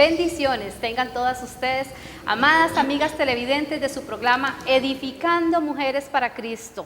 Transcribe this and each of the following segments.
Bendiciones tengan todas ustedes, amadas amigas televidentes de su programa Edificando Mujeres para Cristo.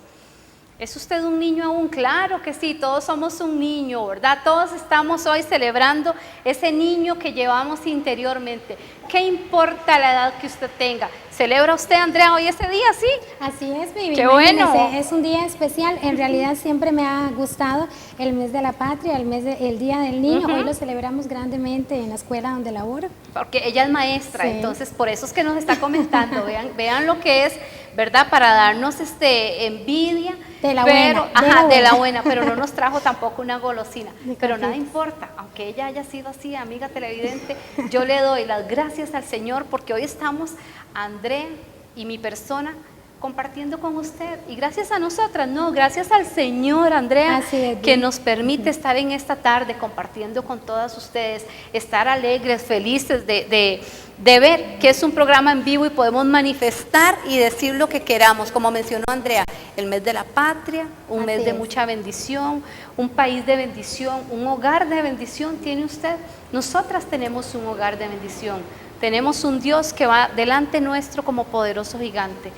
¿Es usted un niño aún? Claro que sí, todos somos un niño, ¿verdad? Todos estamos hoy celebrando ese niño que llevamos interiormente. ¿Qué importa la edad que usted tenga? ¿Celebra usted, Andrea, hoy ese día, sí? Así es, Vivi. ¡Qué bueno! Es un día especial. En realidad siempre me ha gustado el mes de la patria, el Día del Niño. Hoy lo celebramos grandemente en la escuela donde laboro. Porque ella es maestra, Sí. entonces por eso es que nos está comentando. Vean lo que es, ¿verdad? Para darnos envidia. De la pero, buena. de la buena, pero no nos trajo tampoco una golosina. Pero café. nada importa, aunque ella haya sido así, amiga televidente, yo le doy las gracias al Señor porque hoy estamos, Andrea y mi persona, compartiendo con usted. Y gracias a nosotras, no, gracias al Señor, Andrea, que nos permite estar en esta tarde compartiendo con todas ustedes, estar alegres, felices de ver que es un programa en vivo y podemos manifestar y decir lo que queramos. Como mencionó Andrea, el mes de la patria, un mes de mucha bendición, un país de bendición, un hogar de bendición tiene usted. Nosotras tenemos un hogar de bendición, tenemos un Dios que va delante nuestro como poderoso gigante.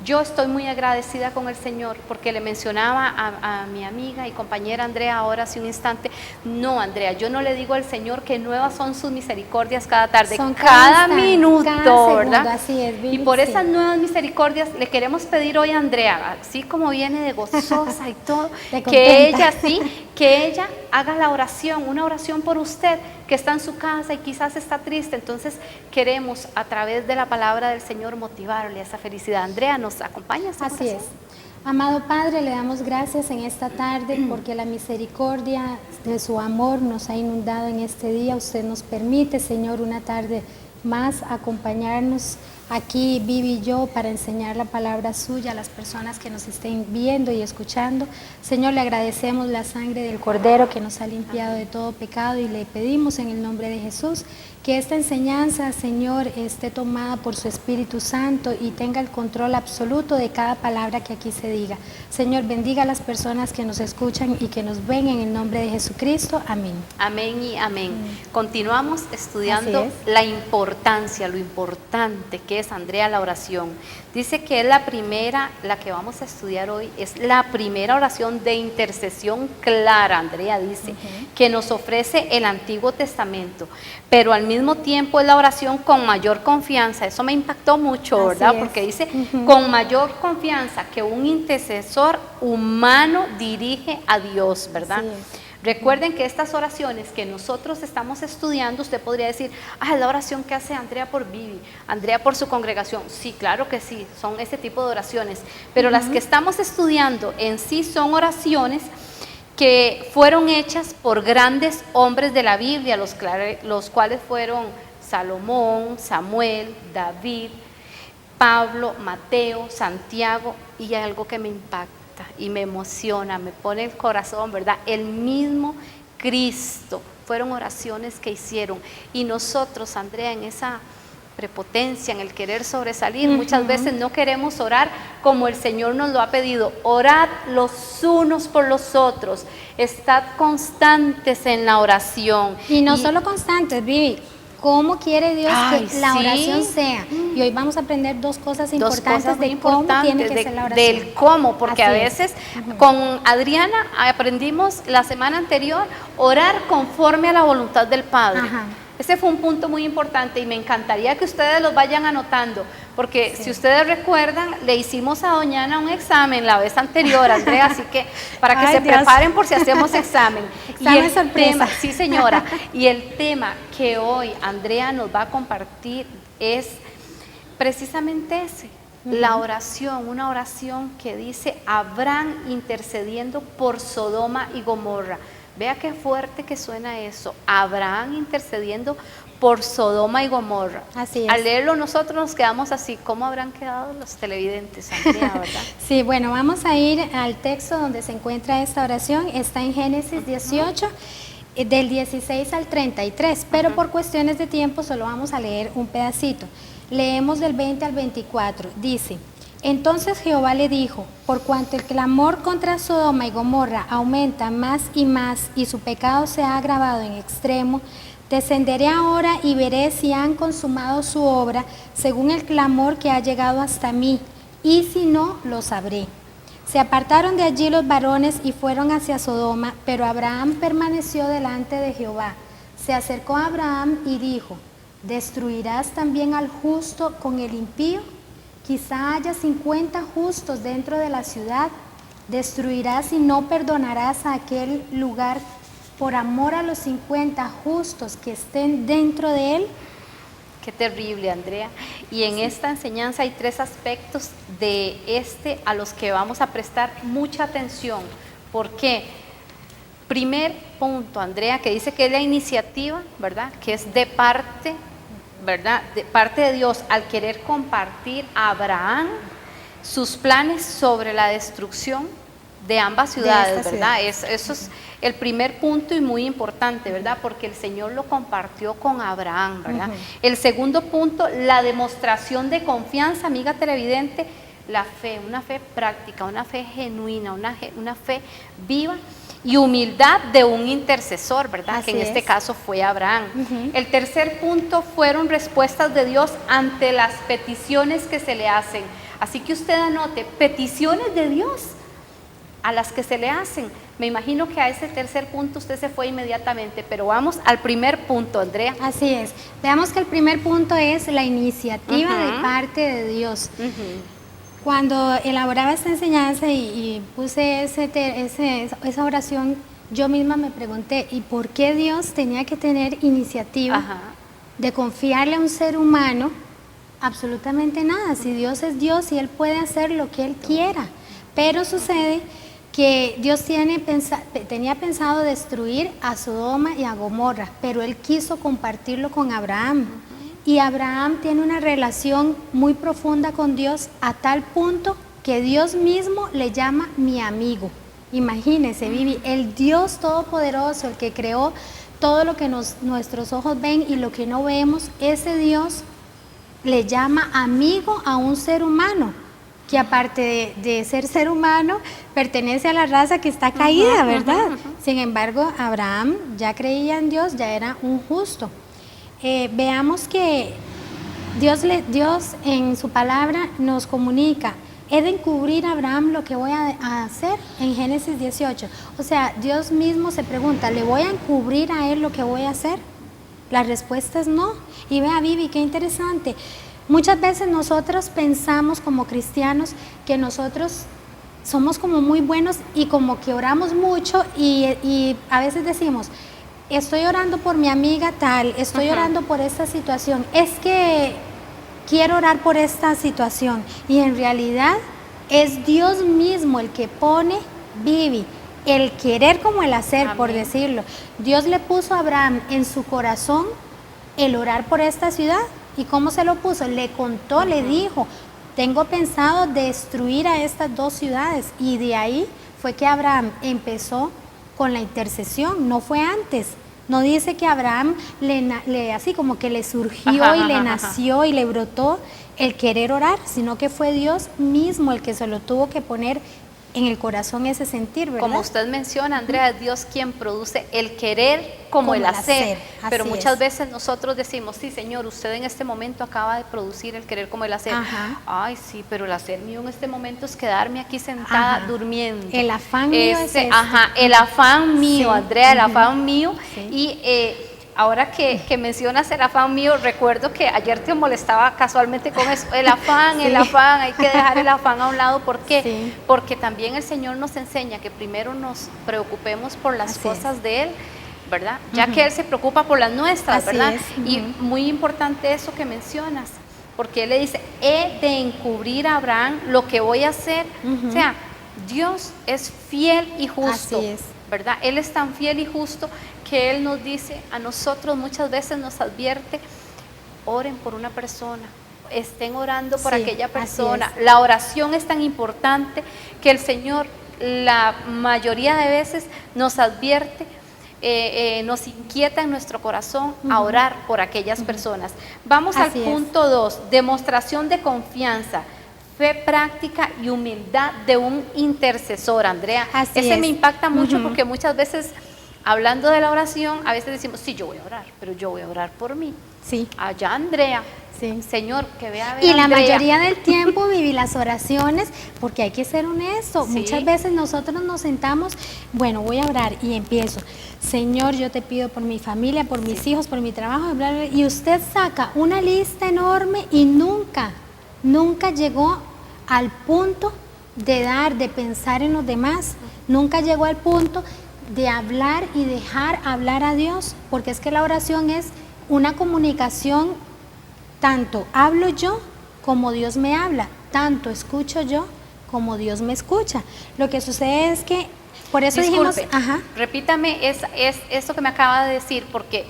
Yo estoy muy agradecida con el Señor porque le mencionaba a mi amiga y compañera Andrea ahora hace un instante, no, Andrea, yo no le digo al Señor que nuevas son sus misericordias cada tarde, Son cada minuto, cada segundo, ¿verdad? así es, Vivi, y por sí. esas nuevas misericordias le queremos pedir hoy a Andrea, así como viene de gozosa y todo, que ella haga la oración, una oración por usted que está en su casa y quizás está triste. Entonces queremos a través de la palabra del Señor motivarle a esa felicidad. Andrea, ¿nos acompañas? Así es. Amado Padre, le damos gracias en esta tarde porque la misericordia de su amor nos ha inundado en este día. Usted nos permite, Señor, una tarde más acompañarnos aquí, Vivi y yo, para enseñar la palabra suya a las personas que nos estén viendo y escuchando. Señor, le agradecemos la sangre del Cordero que nos ha limpiado de todo pecado y le pedimos en el nombre de Jesús que esta enseñanza, Señor, esté tomada por su Espíritu Santo y tenga el control absoluto de cada palabra que aquí se diga. Señor, bendiga a las personas que nos escuchan y que nos ven en el nombre de Jesucristo. Amén. Amén y amén. Continuamos estudiando la importancia, lo importante que es, Andrea, la oración. Dice que es la primera, la que vamos a estudiar hoy, es la primera oración de intercesión clara, Andrea dice, que nos ofrece el Antiguo Testamento, pero al mismo tiempo es la oración con mayor confianza. Eso me impactó mucho, ¿verdad? Porque dice, con mayor confianza que un intercesor humano dirige a Dios, ¿verdad? Recuerden que estas oraciones que nosotros estamos estudiando, usted podría decir, es la oración que hace Andrea por Vivi, Andrea por su congregación. Sí, claro que sí, son ese tipo de oraciones, pero las que estamos estudiando en sí son oraciones que fueron hechas por grandes hombres de la Biblia, los cuales fueron Salomón, Samuel, David, Pablo, Mateo, Santiago, y hay algo que me impacta y me emociona, me pone el corazón, ¿verdad? El mismo Cristo. Fueron oraciones que hicieron, y nosotros, Andrea, en esa prepotencia, en el querer sobresalir, muchas veces no queremos orar como el Señor nos lo ha pedido. Orad los unos por los otros, estad constantes en la oración. Y no solo constantes, Vivi, ¿cómo quiere Dios que la oración sea? Y hoy vamos a aprender dos cosas importantes de cómo tiene que ser la oración. Del cómo, porque a veces con Adriana aprendimos la semana anterior orar conforme a la voluntad del Padre. Ese fue un punto muy importante y me encantaría que ustedes los vayan anotando, porque si ustedes recuerdan, le hicimos a doña Ana un examen la vez anterior, Andrea, así que para que se preparen por si hacemos examen. Examen sorpresa. Sí, señora, y el tema que hoy Andrea nos va a compartir es precisamente ese, la oración, una oración que dice Abraham intercediendo por Sodoma y Gomorra. Vea qué fuerte que suena eso, Abraham intercediendo por Sodoma y Gomorra. Así es. Al leerlo nosotros nos quedamos así, ¿cómo habrán quedado los televidentes, Andrea, verdad? Sí, bueno, vamos a ir al texto donde se encuentra esta oración, está en Génesis 18, del 16 al 33, pero por cuestiones de tiempo solo vamos a leer un pedacito. Leemos del 20 al 24, dice: Entonces Jehová le dijo, por cuanto el clamor contra Sodoma y Gomorra aumenta más y su pecado se ha agravado en extremo, descenderé ahora y veré si han consumado su obra según el clamor que ha llegado hasta mí, y si no, lo sabré. Se apartaron de allí los varones y fueron hacia Sodoma, pero Abraham permaneció delante de Jehová. Se acercó a Abraham y dijo, ¿destruirás también al justo con el impío? Quizá haya 50 justos dentro de la ciudad. ¿Destruirás y no perdonarás a aquel lugar por amor a los 50 justos que estén dentro de él? Qué terrible, Andrea. Y en esta enseñanza hay 3 aspectos a los que vamos a prestar mucha atención. ¿Por qué? Primer punto, Andrea, que dice que es la iniciativa, ¿verdad? Que es de parte, ¿verdad? De parte de Dios al querer compartir a Abraham sus planes sobre la destrucción de ambas ciudades, ¿verdad? Eso es el primer punto y muy importante, ¿verdad? Porque el Señor lo compartió con Abraham, ¿verdad? El segundo punto, la demostración de confianza, amiga televidente, la fe, una fe práctica, una fe genuina, una fe viva y humildad de un intercesor, ¿verdad? Así que en este es. caso fue Abraham. El tercer punto fueron respuestas de Dios ante las peticiones que se le hacen. Así que usted anote, peticiones de Dios a las que se le hacen. Me imagino que a ese tercer punto usted se fue inmediatamente, pero vamos al primer punto, Andrea. Así es. Veamos que el primer punto es la iniciativa de parte de Dios. Cuando elaboraba esta enseñanza y puse esa oración, yo misma me pregunté, ¿y por qué Dios tenía que tener iniciativa de confiarle a un ser humano absolutamente nada? Si Dios es Dios y Él puede hacer lo que Él quiera. Pero sucede que Dios tenía pensado destruir a Sodoma y a Gomorra, pero Él quiso compartirlo con Abraham. Y Abraham tiene una relación muy profunda con Dios a tal punto que Dios mismo le llama mi amigo. Imagínese, Vivi, el Dios Todopoderoso, el que creó todo lo que nuestros ojos ven y lo que no vemos, ese Dios le llama amigo a un ser humano, que aparte de ser humano, pertenece a la raza que está caída, ¿verdad? Sin embargo, Abraham ya creía en Dios, ya era un justo. Veamos que Dios en su palabra nos comunica, he de encubrir a Abraham lo que voy a hacer en Génesis 18. O sea, Dios mismo se pregunta, ¿le voy a encubrir a él lo que voy a hacer? La respuesta es no. Y vea, Vivi, qué interesante. Muchas veces nosotros pensamos como cristianos que nosotros somos como muy buenos y como que oramos mucho y a veces decimos, estoy orando por mi amiga tal, estoy orando por esta situación, es que quiero orar por esta situación. Y en realidad es Dios mismo el que pone, Vivi, el querer como el hacer, amén, por decirlo. Dios le puso a Abraham en su corazón el orar por esta ciudad. ¿Y cómo se lo puso? Le contó, le dijo, tengo pensado destruir a estas 2 ciudades. Y de ahí fue que Abraham empezó con la intercesión, no fue antes. No dice que Abraham así como que le surgió y le nació y le brotó el querer orar, sino que fue Dios mismo el que se lo tuvo que poner en el corazón ese sentir, ¿verdad? Como usted menciona, Andrea, es Dios quien produce el querer como el hacer. Pero muchas veces nosotros decimos, sí, Señor, usted en este momento acaba de producir el querer como el hacer. Ay, sí, pero el hacer mío en este momento es quedarme aquí sentada durmiendo. El afán mío es este. El afán mío, Andrea, el afán mío. Y ahora que mencionas el afán mío, recuerdo que ayer te molestaba casualmente con eso, el afán, hay que dejar el afán a un lado. ¿Por qué? Porque también el Señor nos enseña que primero nos preocupemos por las cosas de Él, ¿verdad? Ya que Él se preocupa por las nuestras, ¿verdad? Y muy importante eso que mencionas, porque Él le dice, he de encubrir a Abraham lo que voy a hacer. O sea, Dios es fiel y justo, ¿verdad? Él es tan fiel y justo que Él nos dice a nosotros, muchas veces nos advierte, oren por una persona, estén orando por aquella persona. La oración es tan importante que el Señor la mayoría de veces nos advierte, nos inquieta en nuestro corazón a orar por aquellas personas. Vamos al punto 2, demostración de confianza, fe práctica y humildad de un intercesor, Andrea. Así Ese es. me impacta mucho Ujú. porque muchas veces, hablando de la oración, a veces decimos, sí, yo voy a orar, pero yo voy a orar por mí. Sí. Allá, Andrea. Sí. Señor, que vea, Y la Andrea. mayoría del tiempo viví las oraciones, porque hay que ser honesto. Sí. Muchas veces nosotros nos sentamos, bueno, voy a orar y empiezo. Señor, yo te pido por mi familia, por mis hijos, por mi trabajo, bla, bla, bla, y usted saca una lista enorme y nunca llegó al punto de dar, de pensar en los demás. Nunca llegó al punto de hablar y dejar hablar a Dios, porque es que la oración es una comunicación. Tanto hablo yo como Dios me habla, tanto escucho yo como Dios me escucha. Lo que sucede es que, por eso Disculpe, dijimos, ajá, repítame esto que me acaba de decir, porque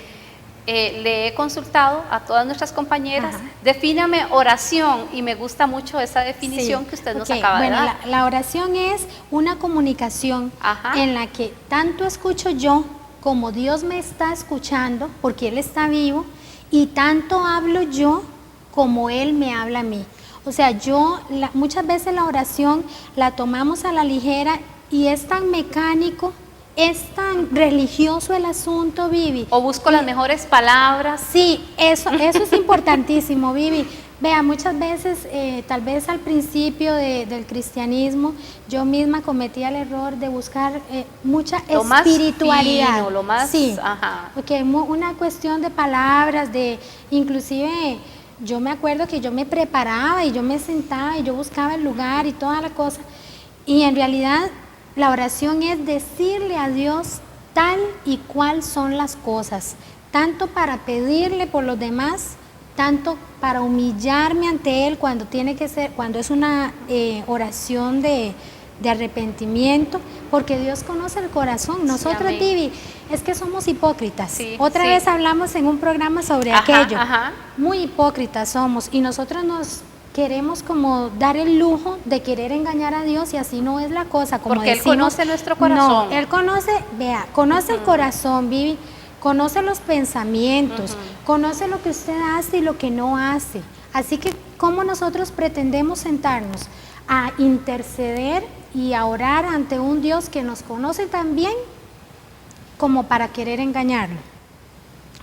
le he consultado a todas nuestras compañeras, Ajá. defíname oración, y me gusta mucho esa definición sí, que usted nos ok, acaba bueno, de dar. la oración es una comunicación Ajá. en la que tanto escucho yo como Dios me está escuchando, porque Él está vivo, y tanto hablo yo como Él me habla a mí. O sea, muchas veces la oración la tomamos a la ligera y es tan mecánico, es tan religioso el asunto, Vivi. O busco las mejores palabras. Sí, eso es importantísimo, Vivi. Vea, muchas veces, tal vez al principio del cristianismo, yo misma cometía el error de buscar mucha Lo más espiritualidad. fino, lo más, sí, ajá. porque una cuestión de palabras, inclusive yo me acuerdo que yo me preparaba y yo me sentaba y yo buscaba el lugar y toda la cosa. Y en realidad la oración es decirle a Dios tal y cual son las cosas, tanto para pedirle por los demás, tanto para humillarme ante Él cuando tiene que ser, cuando es una oración de arrepentimiento, porque Dios conoce el corazón. Nosotros, amén. Vivi, es que somos hipócritas. Sí, Otra sí. vez hablamos en un programa sobre Ajá, aquello. ajá. Muy hipócritas somos y nosotros nos queremos como dar el lujo de querer engañar a Dios y así no es la cosa. Como Porque Él decimos, conoce nuestro corazón. No, Él conoce, vea, conoce el corazón, Vivi, conoce los pensamientos, conoce lo que usted hace y lo que no hace. Así que, ¿cómo nosotros pretendemos sentarnos a interceder y a orar ante un Dios que nos conoce tan bien como para querer engañarlo?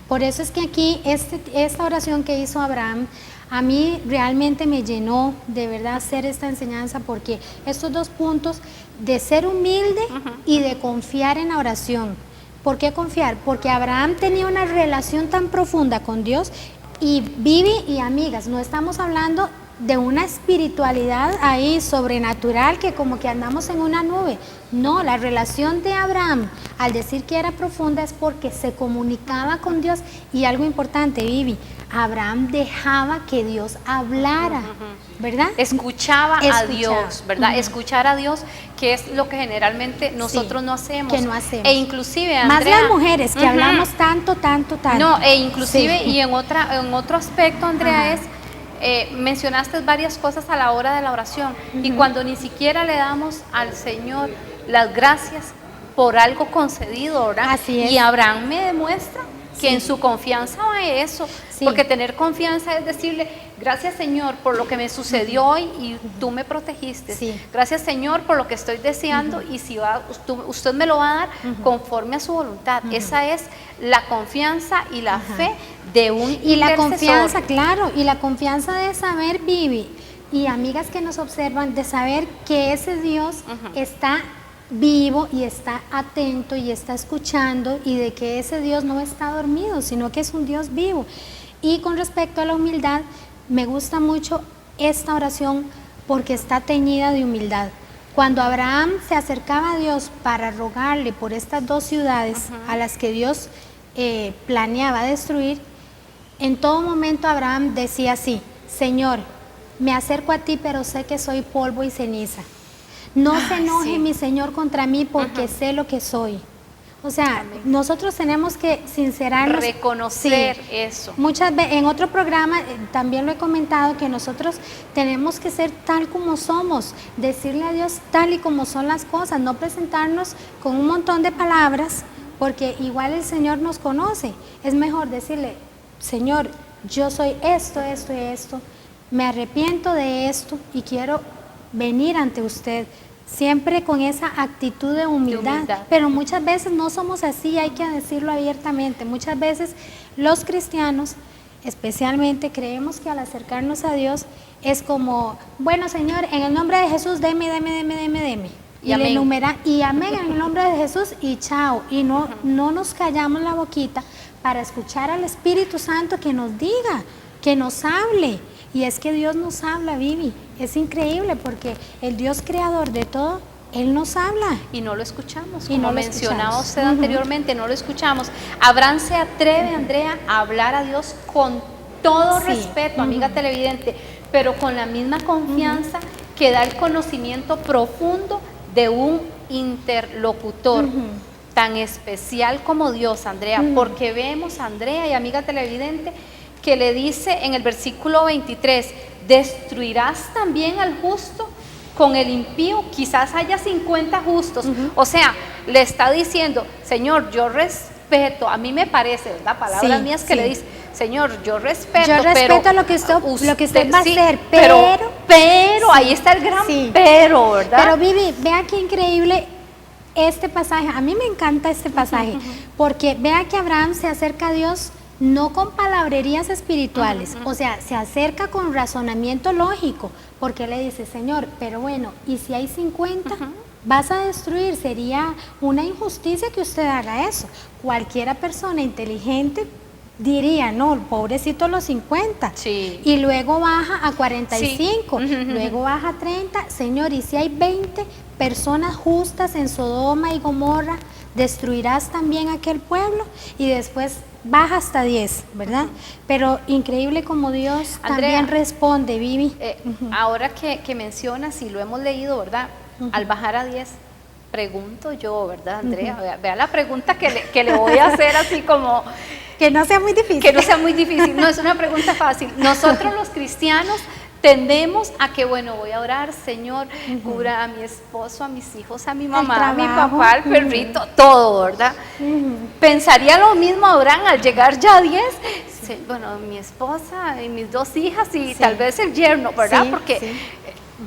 Por eso es que aquí esta oración que hizo Abraham a mí realmente me llenó de verdad hacer esta enseñanza, porque estos dos puntos de ser humilde y de confiar en la oración. ¿Por qué confiar? Porque Abraham tenía una relación tan profunda con Dios, y Vivi y amigas, no estamos hablando de una espiritualidad ahí sobrenatural que como que andamos en una nube. No, la relación de Abraham, al decir que era profunda, es porque se comunicaba con Dios. Y algo importante, Vivi, Abraham dejaba que Dios hablara, ¿verdad? Escuchaba a Dios, ¿verdad? Escuchar a Dios, que es lo que generalmente nosotros no hacemos. Que no hacemos. E inclusive, más Andrea, las mujeres que hablamos tanto. No, e inclusive, Sí. y en otro aspecto, Andrea, Ajá. mencionaste varias cosas a la hora de la oración, y cuando ni siquiera le damos al Señor las gracias por algo concedido, ¿verdad? Así es. Y Abraham me demuestra que en su confianza va eso, Sí. porque tener confianza es decirle, gracias Señor por lo que me sucedió hoy y tú me protegiste, Sí. gracias Señor por lo que estoy deseando y si usted me lo va a dar conforme a su voluntad. Esa es la confianza y la fe de un Y la intercesor. confianza, claro, y la confianza de saber, Vivi, y amigas que nos observan, de saber que ese Dios está vivo y está atento y está escuchando, y de que ese Dios no está dormido, sino que es un Dios vivo. Y con respecto a la humildad, me gusta mucho esta oración porque está teñida de humildad. Cuando Abraham se acercaba a Dios para rogarle por estas dos ciudades a las que Dios planeaba destruir, en todo momento Abraham decía así: Señor, me acerco a ti, pero sé que soy polvo y ceniza. No se enoje sí. mi Señor contra mí, porque sé lo que soy. O sea, nosotros tenemos que sincerarnos. Reconocer Sí. eso. Muchas veces, en otro programa también lo he comentado, que nosotros tenemos que ser tal como somos, decirle a Dios tal y como son las cosas, no presentarnos con un montón de palabras, porque igual el Señor nos conoce. Es mejor decirle: Señor, yo soy esto, esto y esto, me arrepiento de esto y quiero venir ante usted. Siempre con esa actitud de humildad, pero muchas veces no somos así, hay que decirlo abiertamente. Muchas veces los cristianos, especialmente, creemos que al acercarnos a Dios es como, bueno, Señor, en el nombre de Jesús, deme. Y amén. Y amén en el nombre de Jesús y chao. Y no nos callamos la boquita para escuchar al Espíritu Santo que nos diga, que nos hable. Y es que Dios nos habla, Vivi. Es increíble porque el Dios creador de todo, Él nos habla. Y no lo escuchamos, y como no mencionaba usted anteriormente, no lo escuchamos. Abraham se atreve, Andrea, a hablar a Dios con todo respeto, amiga televidente, pero con la misma confianza que da el conocimiento profundo de un interlocutor tan especial como Dios, Andrea, porque vemos, Andrea y amiga televidente, que le dice en el versículo 23, destruirás también al justo con el impío, quizás haya 50 justos. O sea, le está diciendo, Señor, yo respeto, a mí me parece, ¿verdad? Palabras mías que le dice, Señor, yo respeto pero lo que usted va a hacer, pero ahí está el gran pero, ¿verdad? Pero Vivi, vea qué increíble este pasaje, a mí me encanta este pasaje, porque vea que Abraham se acerca a Dios no con palabrerías espirituales, o sea, se acerca con razonamiento lógico, porque le dice, Señor, pero bueno, ¿y si hay 50? Vas a destruir, sería una injusticia que usted haga eso. Cualquiera persona inteligente diría, no, pobrecito los 50, y luego baja a 45, luego baja a 30, Señor, ¿y si hay 20 personas justas en Sodoma y Gomorra? ¿Destruirás también aquel pueblo? Y después baja hasta 10, ¿verdad? Pero increíble como Dios, Andrea, también responde, Vivi. Ahora que mencionas y lo hemos leído, ¿verdad? Al bajar a 10, pregunto yo, ¿verdad, Andrea? Vea la pregunta que le voy a hacer así como... Que no sea muy difícil. Que no sea muy difícil, no es una pregunta fácil. Nosotros los cristianos tendemos a que, bueno, voy a orar, Señor, cubra a mi esposo, a mis hijos, a mi mamá, a mi papá, al perrito, todo, ¿verdad? Pensaría lo mismo Abraham al llegar ya a 10, bueno, mi esposa y mis 2 hijas y tal vez el yerno, ¿verdad? Porque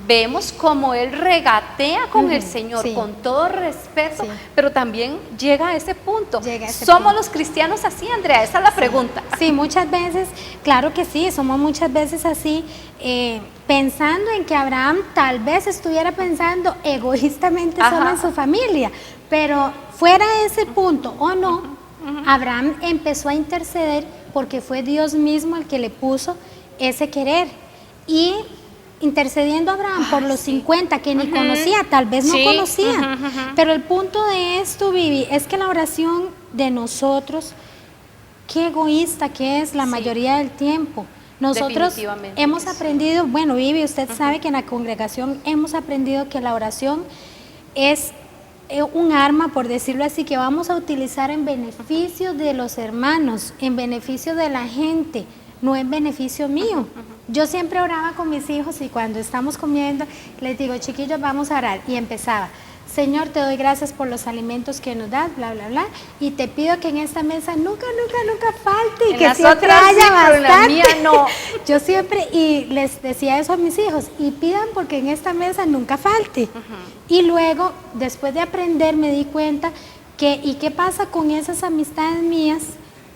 vemos como él regatea con el Señor con todo respeto, pero también llega a ese punto. ¿Somos los cristianos así, Andrea? Esa es la pregunta. Sí, muchas veces, claro que sí, somos muchas veces así, pensando en que Abraham tal vez estuviera pensando egoístamente solo en su familia, pero fuera de ese punto o no, Abraham empezó a interceder porque fue Dios mismo el que le puso ese querer. Y intercediendo a Abraham por los 50 que ni conocía, tal vez no conocía, pero el punto de esto, Vivi, es que la oración de nosotros, qué egoísta que es la mayoría del tiempo. Nosotros hemos aprendido, bueno, Vivi, usted sabe que en la congregación hemos aprendido que la oración es un arma, por decirlo así, que vamos a utilizar en beneficio de los hermanos, en beneficio de la gente, no en beneficio mío. Yo siempre oraba con mis hijos y cuando estamos comiendo les digo, chiquillos, vamos a orar, y empezaba, Señor, te doy gracias por los alimentos que nos das, bla, bla, bla, y te pido que en esta mesa nunca falte, y en que siempre haya bastante. La mía no. Yo siempre, y les decía eso a mis hijos, y pidan porque en esta mesa nunca falte. Y luego, después de aprender, me di cuenta que, ¿y qué pasa con esas amistades mías?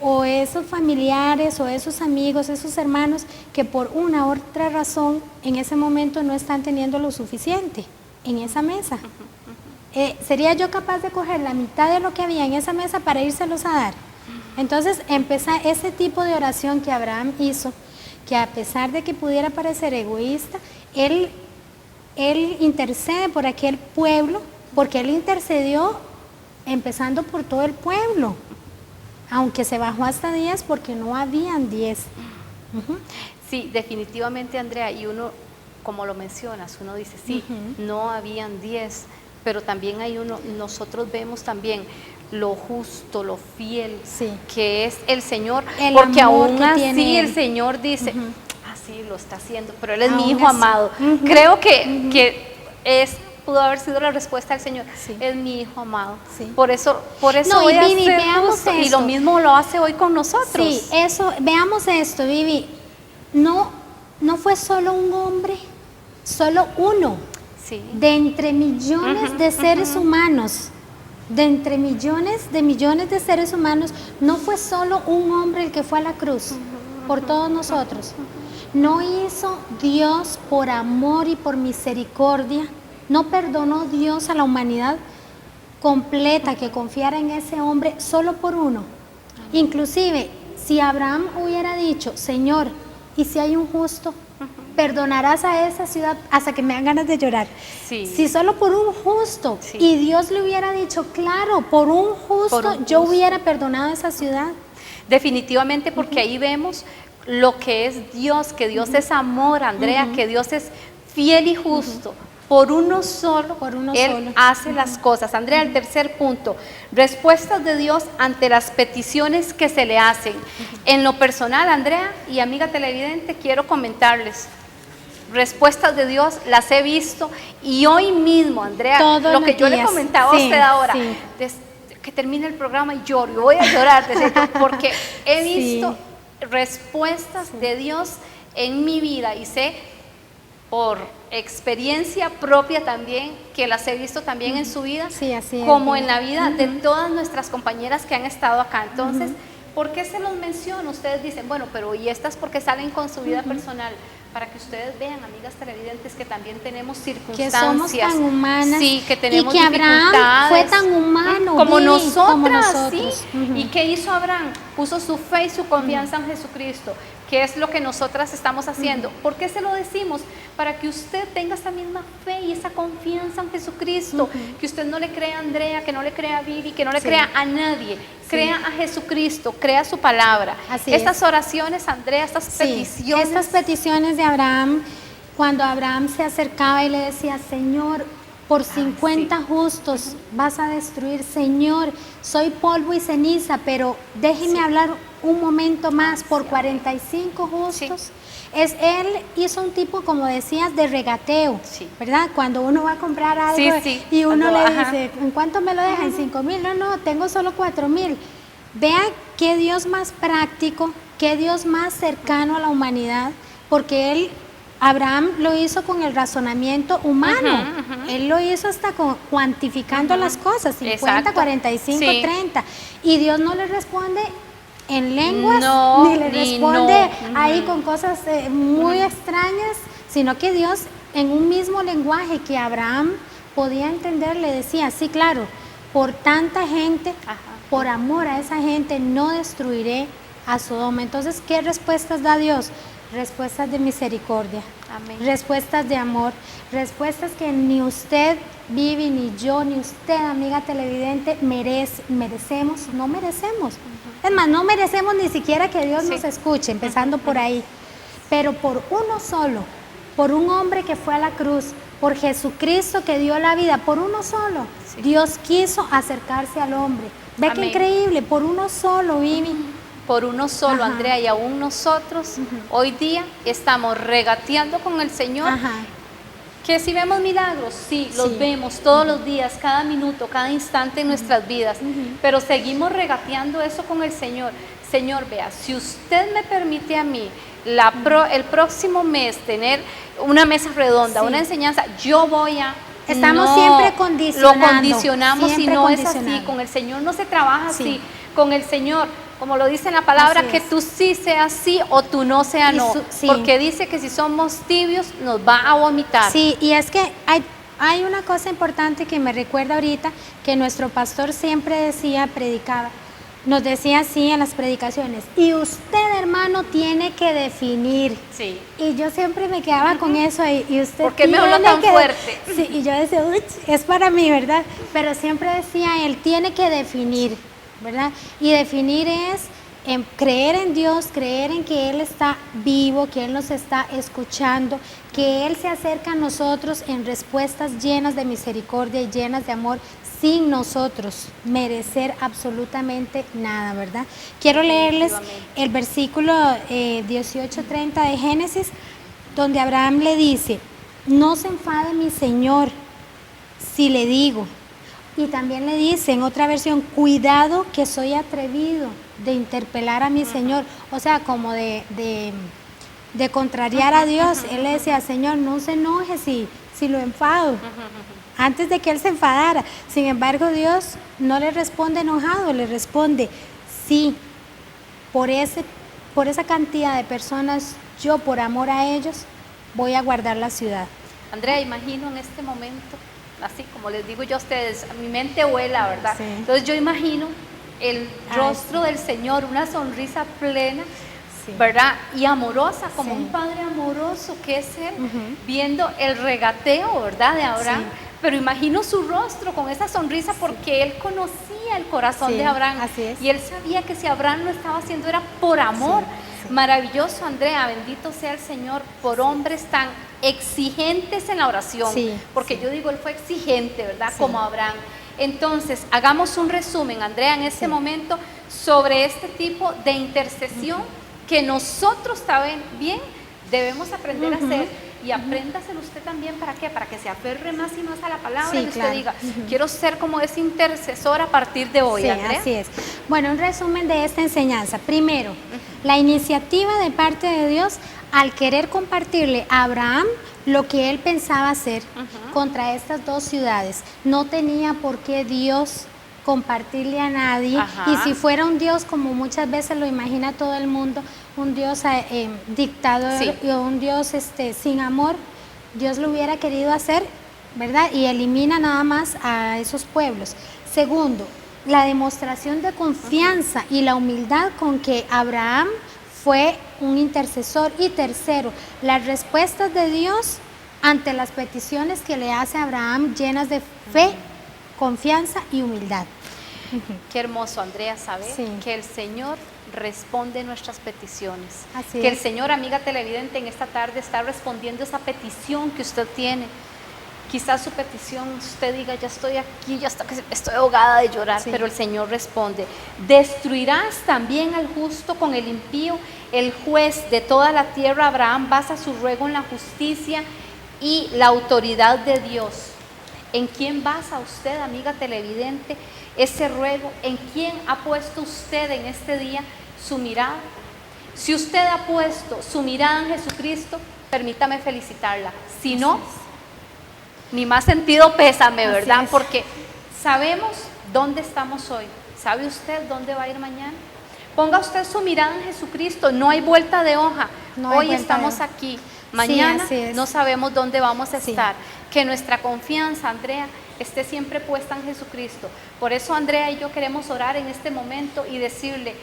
O esos familiares, o esos amigos, esos hermanos que por una u otra razón en ese momento no están teniendo lo suficiente en esa mesa. ¿Sería yo capaz de coger la mitad de lo que había en esa mesa para írselos a dar? Entonces empieza ese tipo de oración que Abraham hizo, que a pesar de que pudiera parecer egoísta, él intercede por aquel pueblo, porque él intercedió empezando por todo el pueblo. Aunque se bajó hasta 10 porque no habían 10. Sí, definitivamente, Andrea, y uno, como lo mencionas, uno dice, sí, no habían 10, pero también hay uno, nosotros vemos también lo justo, lo fiel, que es el Señor, porque aún así el Señor dice, sí, lo está haciendo, pero Él es mi hijo amado. Creo que pudo haber sido la respuesta del Señor, es mi hijo amado, por eso no, voy a hacer justo, y lo mismo lo hace hoy con nosotros. Sí, eso, veamos esto, Vivi, no no fue solo un hombre, solo uno, Sí. de entre millones de seres humanos, de entre millones de seres humanos, no fue solo un hombre el que fue a la cruz por todos nosotros. No hizo Dios por amor y por misericordia, no perdonó Dios a la humanidad completa que confiara en ese hombre solo por uno. Inclusive, si Abraham hubiera dicho, Señor, ¿y si hay un justo? Perdonarás a esa ciudad, hasta que me dan ganas de llorar. Sí. Si solo por un justo, Sí. y Dios le hubiera dicho, claro, por un justo, Por un yo justo. hubiera perdonado a esa ciudad. Definitivamente, porque ahí vemos lo que es Dios, que Dios es amor, Andrea, que Dios es fiel y justo. Por uno solo, Por uno Él solo. hace las cosas. Andrea, el tercer punto, respuestas de Dios ante las peticiones que se le hacen. En lo personal, Andrea y amiga televidente, quiero comentarles, respuestas de Dios las he visto, y hoy mismo, Andrea, Todos lo que los yo le días. comentaba a Sí, usted ahora, sí. que termine el programa y lloro, y voy a llorar, porque he Sí. visto respuestas de Dios en mi vida, y sé por experiencia propia también, que las he visto también en su vida, Sí, así es, como sí. en la vida de todas nuestras compañeras que han estado acá. Entonces, ¿por qué se los menciono? Ustedes dicen, bueno, pero ¿y estas por qué salen con su vida personal? Para que ustedes vean, amigas televidentes, que también tenemos Que circunstancias. somos tan humanas, Sí, que tenemos y que Abraham dificultades. fue tan humano, como Vivi, nosotras, como nosotros. ¿sí? ¿Y qué hizo Abraham? Puso su fe y su confianza en Jesucristo. ¿Qué es lo que nosotras estamos haciendo? ¿Por qué se lo decimos? Para que usted tenga esa misma fe y esa confianza en Jesucristo. Que usted no le crea a Andrea, que no le crea a Vivi, que no le Sí. crea a nadie. Crea a Jesucristo, crea su palabra. Así Estas es. oraciones, Andrea, estas Sí, peticiones. estas peticiones de Abraham, cuando Abraham se acercaba y le decía, Señor, por 50 justos vas a destruir, Señor, soy polvo y ceniza, pero déjeme hablar un momento más, por 45 justos. Él hizo un tipo, como decías, de regateo, Sí. ¿verdad? Cuando uno va a comprar algo Sí, sí. y uno Cuando- le ajá. dice, ¿en cuánto me lo deja? En 5,000. No, tengo solo 4,000. Vea qué Dios más práctico, qué Dios más cercano a la humanidad, porque Abraham lo hizo con el razonamiento humano. Él lo hizo hasta cuantificando las cosas, 50, Exacto. 45, Sí. 30. Y Dios no le responde en lenguas, No, ni le ni responde no. ahí con cosas muy extrañas, sino que Dios, en un mismo lenguaje que Abraham podía entender, le decía, sí, claro, por tanta gente, Ajá. por amor a esa gente, no destruiré a Sodoma. Entonces, ¿qué respuestas da Dios? Respuestas de misericordia, Amén. respuestas de amor, respuestas que ni usted, Vivi, ni yo, ni usted, amiga televidente, merecemos, no merecemos. Es más, no merecemos ni siquiera que Dios Sí. nos escuche, empezando por ahí. Pero por uno solo, por un hombre que fue a la cruz, por Jesucristo que dio la vida, por uno solo, Sí. Dios quiso acercarse al hombre. Ve qué Amén. increíble, por uno solo, Vivi. Por uno solo, Ajá. Andrea, y aún nosotros hoy día estamos regateando con el Señor. Ajá. Que si vemos milagros, sí, los Sí. vemos todos los días, cada minuto, cada instante en nuestras vidas, pero seguimos regateando eso con el Señor. Señor, vea, si usted me permite a mí el próximo mes tener una mesa redonda, Sí. una enseñanza, yo voy a... Estamos siempre condicionando, Lo condicionamos, siempre y no es así. condicionando. Con el Señor no se trabaja Sí. así. Con el Señor, como lo dice en la palabra, Así que es. tú sí seas sí o tú no seas Y no. sí. Porque dice que si somos tibios nos va a vomitar. Sí, y es que hay una cosa importante que me recuerda ahorita, que nuestro pastor siempre decía, predicaba, nos decía así en las predicaciones, y usted, hermano, tiene que definir. Sí. Y yo siempre me quedaba con eso, y usted ¿Por qué me habló tiene tan que fuerte? Sí, y yo decía, uy, es para mí, ¿verdad? Pero siempre decía, él tiene que definir, ¿verdad? Y definir es creer en Dios, creer en que Él está vivo, que Él nos está escuchando, que Él se acerca a nosotros en respuestas llenas de misericordia y llenas de amor, sin nosotros merecer absolutamente nada, ¿verdad? Quiero leerles el versículo 18:30 de Génesis, donde Abraham le dice, no se enfade mi Señor si le digo. Y también le dice en otra versión, cuidado que soy atrevido de interpelar a mi Señor. O sea, como de de contrariar a Dios. Él le decía, Señor, no se enoje si lo enfado, antes de que él se enfadara. Sin embargo, Dios no le responde enojado, le responde, sí, por esa cantidad de personas, yo por amor a ellos, voy a guardar la ciudad. Andrea, imagino en este momento, así como les digo yo a ustedes, mi mente vuela, ¿verdad? Sí. Entonces yo imagino el rostro del Señor, una sonrisa plena, sí, ¿verdad? Y amorosa, como un padre amoroso que es Él, viendo el regateo, ¿verdad? De Abraham. Sí. Pero imagino su rostro con esa sonrisa porque él conocía el corazón de Abraham. Así es. Y él sabía que si Abraham lo estaba haciendo era por amor. Sí. Maravilloso, Andrea, bendito sea el Señor por hombres tan exigentes en la oración. Sí. Porque yo digo, él fue exigente, ¿verdad? Sí. Como Abraham. Entonces, hagamos un resumen, Andrea, en este momento sobre este tipo de intercesión que nosotros también debemos aprender a hacer. Y apréndaselo usted también, ¿para qué? Para que se aferre más y más a la palabra y usted diga, quiero ser como ese intercesor a partir de hoy, Andrea. Así es. Bueno, un resumen de esta enseñanza. Primero, la iniciativa de parte de Dios al querer compartirle a Abraham lo que él pensaba hacer contra estas dos ciudades. No tenía por qué Dios compartirle a nadie, y si fuera un Dios como muchas veces lo imagina todo el mundo, un Dios dictador y un Dios sin amor, Dios lo hubiera querido hacer, ¿verdad? Y elimina nada más a esos pueblos. Segundo, la demostración de confianza y la humildad con que Abraham fue un intercesor. Y tercero, las respuestas de Dios ante las peticiones que le hace a Abraham, llenas de fe, confianza y humildad. Qué hermoso, Andrea, saber que el Señor responde nuestras peticiones. Así que el Señor, amiga televidente, en esta tarde está respondiendo esa petición que usted tiene. Quizás su petición, usted diga, ya estoy aquí, ya estoy ahogada de llorar, pero el Señor responde. Destruirás también al justo con el impío, el juez de toda la tierra. Abraham basa su ruego en la justicia y la autoridad de Dios. ¿En quién basa usted, amiga televidente, ese ruego? ¿En quién ha puesto usted en este día su mirada? Si usted ha puesto su mirada en Jesucristo, permítame felicitarla. Si no, ni más sentido pésame, ¿verdad? Porque sabemos dónde estamos hoy. ¿Sabe usted dónde va a ir mañana? Ponga usted su mirada en Jesucristo, no hay vuelta de hoja. Hoy estamos aquí, mañana no sabemos dónde vamos a estar. Que nuestra confianza, Andrea, esté siempre puesta en Jesucristo. Por eso Andrea y yo queremos orar en este momento y decirle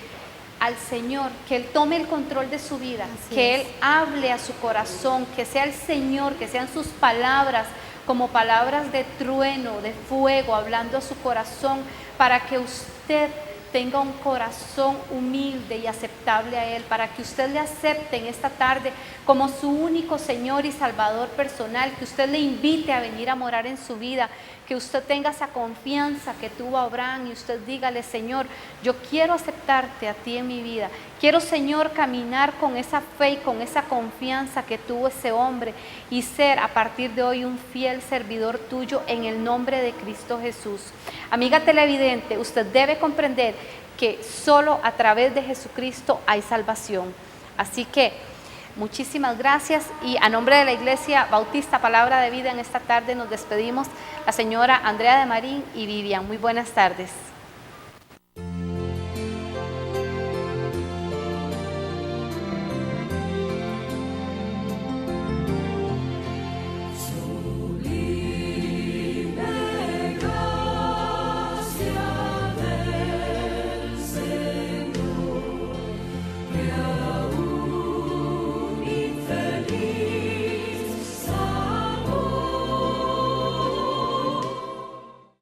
al Señor que Él tome el control de su vida, que Él hable a su corazón, que sea el Señor, que sean sus palabras como palabras de trueno, de fuego, hablando a su corazón, para que usted tenga un corazón humilde y aceptable a Él, para que usted le acepte en esta tarde como su único Señor y Salvador personal, que usted le invite a venir a morar en su vida, que usted tenga esa confianza que tuvo Abraham y usted dígale, Señor, yo quiero aceptarte a ti en mi vida, quiero, Señor, caminar con esa fe y con esa confianza que tuvo ese hombre y ser a partir de hoy un fiel servidor tuyo en el nombre de Cristo Jesús. Amiga televidente, usted debe comprender que solo a través de Jesucristo hay salvación. Así que muchísimas gracias y a nombre de la Iglesia Bautista Palabra de Vida en esta tarde nos despedimos, la señora Andrea de Marín y Vivian. Muy buenas tardes.